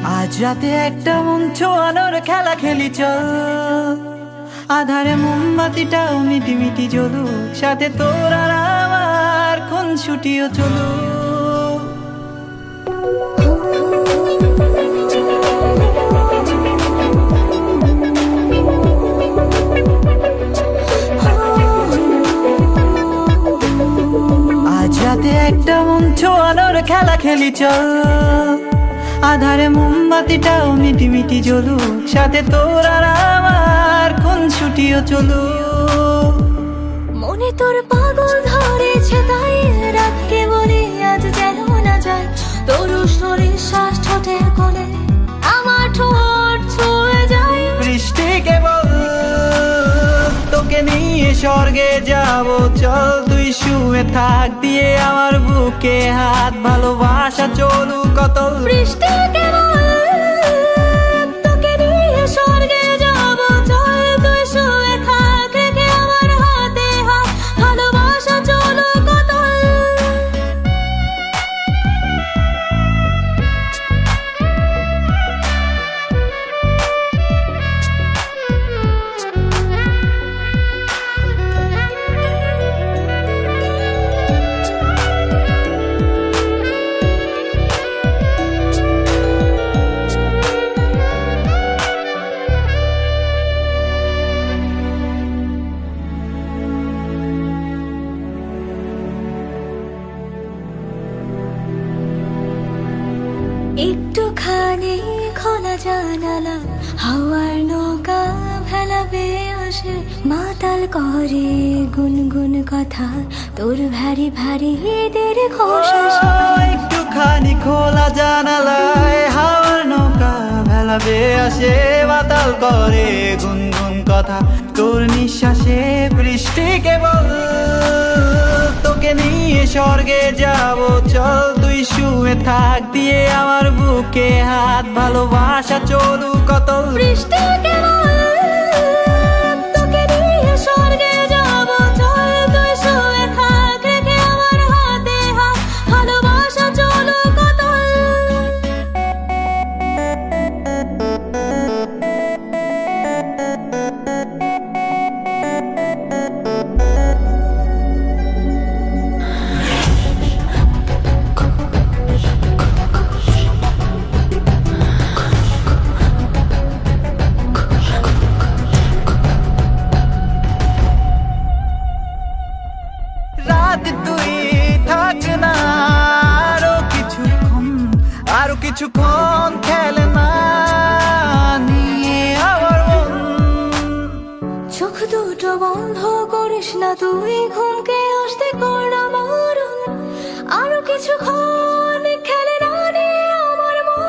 আজ রাতে একটা মন ছোঁয়ানোর খেলা খেলি চল, আধারে মোমবাতিটাও মিটি মিটি জ্বলুক, সাথে তোর আর আমার কোন ছুটিও চলুক। আজ রাতে একটা মন ছোঁয়ানোর খেলা খেলি চল, আধারে মোমবাতিটাও মিটি মিটি জ্বলুক, সাথে তোর আর আমার কোন ছুটিও চলুক। মনে তোর পাগল ধরেছে তাই রাতকে বলি আজ যেন না যায়, তোর শরীর শ্বাস ঠোঁটের কোণে আমার ঠোঁট ছুঁয়ে যায়। বৃষ্টি কেবল তোকে নিয়ে স্বর্গে যাব, চল তুই শুয়ে থাক দিয়ে আমার বুকে হাত, ভালোবাসা চলুক কত। বৃষ্টি কেবল তোকে নিয়ে স্বর্গে যাব, চল তুই শুয়ে থাক রেখে আমার হাতে হাত, ভালোবাসা চলুক কত। একটুখানি খোলা জানালা, হাওয়ার নৌকা ভেলা বেয়ে আসে, মাতাল করে গুনগুন কথা, তোর ভারী ভারী ঈদের ঘোষ আসে। একটুখানি খোলা জানালায় হাওয়ার নৌকা ভেলা বেয়ে আসে, বাতাল করে গুনগুন কথা, তোর নিঃশ্বাসে। বৃষ্টি কেবল তোকে নিয়ে স্বর্গে যাব, চল তুই শুয়ে থাক দিয়ে আমার বুকে হাত, ভালোবাসা চলুক কত। বৃষ্টি কেবল তোকে নিয়ে স্বর্গে যাব, চল তুই শুয়ে থাক রেখে আমার হাতে হাত, ভালোবাসা চলুক কত। রাত তুই থাক না আরো কিছুক্ষণ খেলে না নিয়ে আমার মন। চোখ দুটো বন্ধ করিস না তুই, ঘুমকে আসতে কর না মরণ, আরো কিছুক্ষণ খেলে না নিয়ে আমার মন।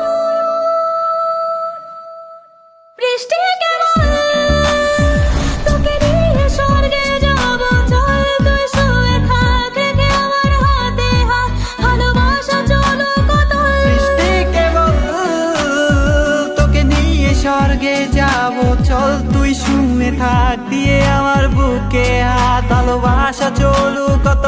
বৃষ্টি কেবল তোকে নিয়ে স্বর্গে যাব, চল তুই শুয়ে থাক রেখে আমার হাতে হাত, ভালোবাসা চলুক কত। বৃষ্টি কেবল তোকে নিয়ে স্বর্গে যাব, চল তুই শুয়ে থাক দিয়ে আমার বুকে হাত, ভালোবাসা চলুক কত।